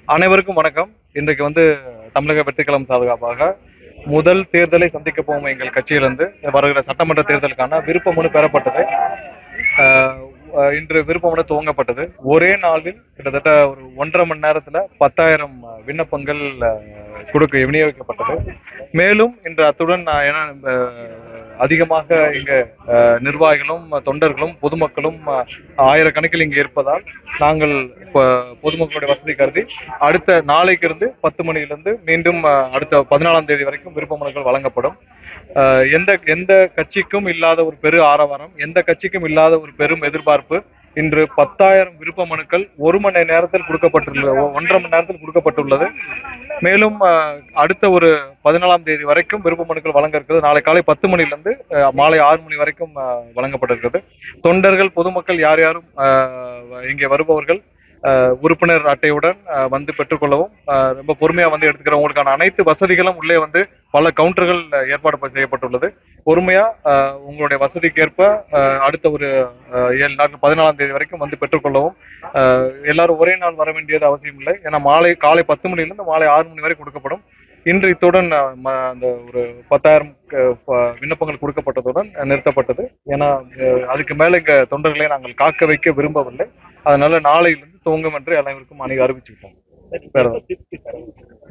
அனைவருக்கும் வணக்கம். இன்றைக்கு தமிழக வெற்றிக்களம் சார்பாக முதல் தேர்தலை சந்திக்க போகும் எங்கள் கட்சியிலிருந்து வருகிற சட்டமன்ற தேர்தலுக்கான விருப்ப மனு பெறப்பட்டது. ஆஹ் இன்று விருப்ப மனு துவங்கப்பட்டது. ஒரே நாளில் கிட்டத்தட்ட ஒரு 1.5 மணி நேரத்துல 10,000 விண்ணப்பங்கள் விநியோகிக்கப்பட்டது. மேலும் இன்று அத்துடன் அதிகமாக இங்க நிர்வாகிகளும் தொண்டர்களும் பொதுமக்களும் ஆயிரக்கணக்கில் இங்கு இருப்பதால் நாங்கள் பொதுமக்களுடைய வசதி கருதி அடுத்த நாளைக்கு இருந்து 10 மணியிலிருந்து மீண்டும் அடுத்த 14ஆம் தேதி வரைக்கும் விருப்ப மனுக்கள் வழங்கப்படும். எந்த கட்சிக்கும் இல்லாத ஒரு பெரு ஆரவாரம், எந்த கட்சிக்கும் இல்லாத ஒரு பெரும் எதிர்பார்ப்பு. இன்று 10,000 விருப்ப மனுக்கள் 1 மணி நேரத்தில் கொடுக்கப்பட்டுள்ளது, 1.5 மணி நேரத்தில் கொடுக்கப்பட்டுள்ளது. மேலும் அடுத்த ஒரு 14ஆம் தேதி வரைக்கும் விருப்ப மனுக்கள் வழங்க இருக்கிறது. நாளை காலை 10 மணிலிருந்து மாலை 6 மணி வரைக்கும் வழங்கப்பட்டிருக்கிறது. தொண்டர்கள் பொதுமக்கள் யார் யாரும் இங்கே வருபவர்கள் உறுப்பினர் அட்டையுடன் வந்து பெற்றுக்கொள்ளவும், ரொம்ப பொறுமையா எடுத்துக்கிறவங்களுக்கான அனைத்து வசதிகளும் உள்ளே பல கவுண்டர்கள் ஏற்பாடு செய்யப்பட்டுள்ளது. பொறுமையா உங்களுடைய வசதிக்கேற்ப அடுத்த ஒரு 7 நாட்கள் 14ஆம் தேதி வரைக்கும் பெற்றுக்கொள்ளவும். எல்லாரும் ஒரே நாள் வர வேண்டியது அவசியம் இல்லை. ஏன்னா காலை 10 மணிலிருந்து மாலை 6 மணி வரை கொடுக்கப்படும். இன்று இத்துடன் அந்த ஒரு 10,000 விண்ணப்பங்கள் கொடுக்கப்பட்டதுடன் நிறுத்தப்பட்டது. ஏன்னா அதுக்கு மேல இங்க தொண்டர்களை நாங்கள் காக்க வைக்க விரும்பவில்லை. அதனால நாளையிலிருந்து துவங்கும் என்று அனைவருக்கும் அறிவிச்சுட்டோம்.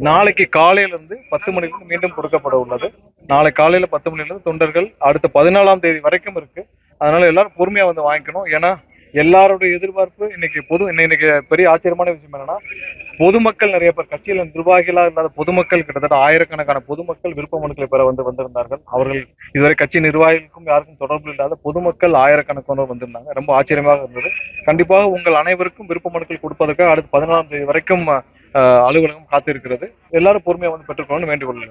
நாளைக்கு காலையில இருந்து 10 மணிலிருந்து மீண்டும் கொடுக்கப்பட உள்ளது. நாளை காலையில 10 மணிலிருந்து தொண்டர்கள் அடுத்த 14ஆம் தேதி வரைக்கும் இருக்கு. அதனால எல்லாரும் பொறுமையா வாங்கிக்கணும். ஏன்னா எல்லாருடைய எதிர்பார்ப்பு இன்னைக்கு பெரிய ஆச்சரியமான விஷயம் என்னன்னா, பொதுமக்கள் நிறைய பேர், கட்சியில நிர்வாகிகளா இல்லாத பொதுமக்கள் கிட்டத்தட்ட ஆயிரக்கணக்கான பொதுமக்கள் விருப்ப மனுக்களை பெற வந்திருந்தார்கள். அவர்கள் இதுவரை கட்சி நிர்வாகிகளுக்கும் யாருக்கும் தொடர்பு இல்லாத பொதுமக்கள் ஆயிரக்கணக்கானோர் வந்திருந்தாங்க. ரொம்ப ஆச்சரியமாக இருந்தது. கண்டிப்பாக உங்கள் அனைவருக்கும் விருப்ப மனுக்கள் கொடுப்பதற்காக அடுத்த 14ஆம் தேதி வரைக்கும் அலுவலகம் காத்திருக்கிறது. எல்லாரும் பொறுமையா பெற்றுக்கொள்ளணும் வேண்டுகொள்ள.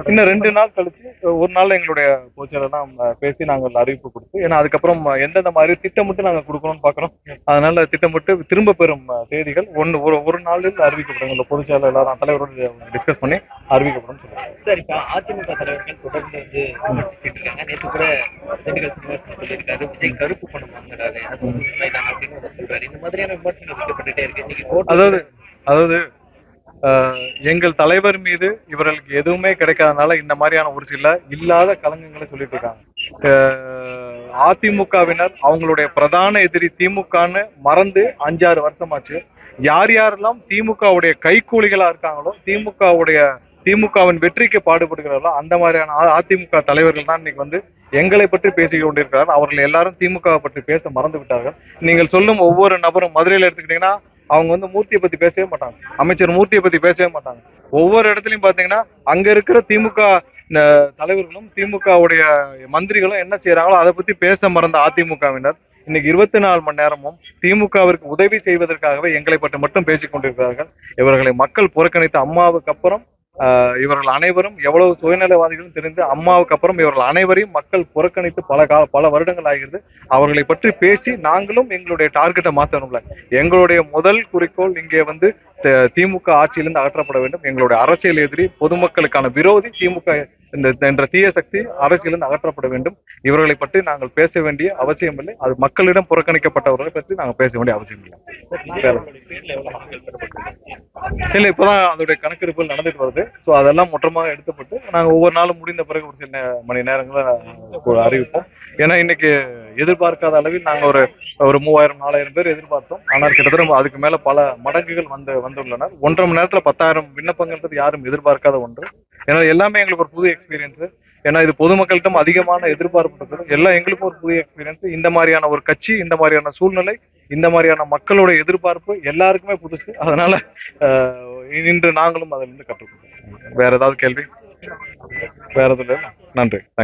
இன்னும் 2 நாள் கழிச்சு ஒரு நாள் எங்களுடைய பொதுச்செயலாம் பேசி நாங்கள் அறிவிப்பு கொடுத்து, ஏன்னா அதுக்கப்புறம் எந்தெந்த மாதிரி திட்டமிட்டு நாங்கள் கொடுக்கணும்னு பாக்குறோம். அதனால திட்டமிட்டு திரும்ப பெறும் தேதிகள் ஒரு நாளில் அறிவிக்கப்படும். எங்களோட பொதுச்செயலர் எல்லாரும் தலைவரோடு டிஸ்கஸ் பண்ணி அறிவிக்கப்படும். சார், இப்ப அதிமுக தலைவர்கள் தொடர்ந்து நேற்று கூட சொல்லியிருக்காரு, விஜய் கருப்பு பணம் வாங்குறாரு, அப்படின்னு சொல்றாரு. இந்த மாதிரியான விமர்சனங்கள் வைக்கப்பட்டுட்டே இருக்கு. அதாவது எங்கள் தலைவர் மீது இவர்களுக்கு எதுவுமே கிடைக்காதனால இந்த மாதிரியான ஒரு சில இல்லாத கலங்கங்களை சொல்லிட்டு இருக்காங்க. அதிமுகவினர் அவங்களுடைய பிரதான எதிரி திமுகன்னு மறந்து 5-6 வருஷமாச்சு. யார் யாரெல்லாம் திமுகவுடைய கைக்கூலிகளா இருக்காங்களோ, திமுகவின் வெற்றிக்கு பாடுபடுகிறார்களோ, அந்த மாதிரியான அதிமுக தலைவர்கள் தான் இன்னைக்கு எங்களை பற்றி பேசிக் கொண்டிருக்கிறார்கள். அவர்கள் எல்லாரும் திமுக பற்றி பேச மறந்து விட்டார்கள். நீங்கள் சொல்லும் ஒவ்வொரு நபரும் மதுரையில எடுத்துக்கிட்டீங்கன்னா அவங்க மூர்த்தியை பத்தி பேசவே மாட்டாங்க, அமைச்சர் மூர்த்தியை பத்தி பேசவே மாட்டாங்க. ஒவ்வொரு இடத்துலயும் பாத்தீங்கன்னா அங்க இருக்கிற திமுக தலைவர்களும் திமுகவுடைய மந்திரிகளும் என்ன செய்யறாங்களோ அதை பத்தி பேச மறந்த அதிமுகவினர் இன்னைக்கு 24 மணி நேரமும் திமுகவிற்கு உதவி செய்வதற்காகவே எங்களை பற்றி மட்டும் பேசிக் கொண்டிருக்கிறார்கள். இவர்களை மக்கள் புறக்கணித்த அம்மாவுக்கு அப்புறம் இவர்கள் அனைவரும் எவ்வளவு சுயநலவாதிகளும் தெரிந்து அம்மாவுக்கு அப்புறம் இவர்கள் அனைவரையும் மக்கள் புறக்கணித்து பல வருடங்கள் ஆகிறது. அவர்களை பற்றி பேசி நாங்களும் எங்களுடைய டார்கெட்டை மாற்றணும்ல. எங்களுடைய முதல் குறிக்கோள் இங்கே திமுக ஆட்சியிலிருந்து அகற்றப்பட வேண்டும். எங்களுடைய அரசியல் எதிரி, பொதுமக்களுக்கான விரோதி திமுக என்ற தீய சக்தி அரசியலிருந்து அகற்றப்பட வேண்டும். இவர்களை பற்றி நாங்கள் பேச வேண்டிய அவசியம் இல்லை. அது மக்களிடம் புறக்கணிக்கப்பட்டவர்களை பற்றி நாங்கள் பேச வேண்டிய அவசியம் இல்லை. இல்ல, இப்பதான் அதோடைய கணக்கெடுப்புகள் நடந்துட்டு வருது. ஸோ அதெல்லாம் மொத்தமாக எடுத்துப்பட்டு நாங்கள் ஒவ்வொரு நாளும் முடிந்த பிறகு ஒரு சில மணி நேரங்களை அறிவிப்போம். ஏன்னா இன்னைக்கு எதிர்பார்க்காத அளவில் நாங்கள் ஒரு 3000-4000 பேர் எதிர்பார்த்தோம். ஆனால் கிட்டத்தட்ட அதுக்கு மேல பல மடங்குகள் வந்துள்ளனர். 1.5 மணி நேரத்துல 10,000 விண்ணப்பங்கள்ன்றது யாரும் எதிர்பார்க்காத ஒன்று. ஏன்னா எல்லாமே எங்களுக்கு ஒரு புது எக்ஸ்பீரியன்ஸ். ஏன்னா இது பொதுமக்களிடம் அதிகமான எதிர்பார்ப்பு எல்லாம் எங்களுக்கும் ஒரு புதிய எக்ஸ்பீரியன்ஸ். இந்த மாதிரியான ஒரு கட்சி, இந்த மாதிரியான சூழ்நிலை, இந்த மாதிரியான மக்களோட எதிர்பார்ப்பு எல்லாருக்குமே புதுசு. அதனால இன்று நாங்களும் அதிலிருந்து கற்றுக்கொள்வோம். வேற ஏதாவது கேள்வி? வேற எதுவும் இல்லை. நன்றி. தேங்க்யூ.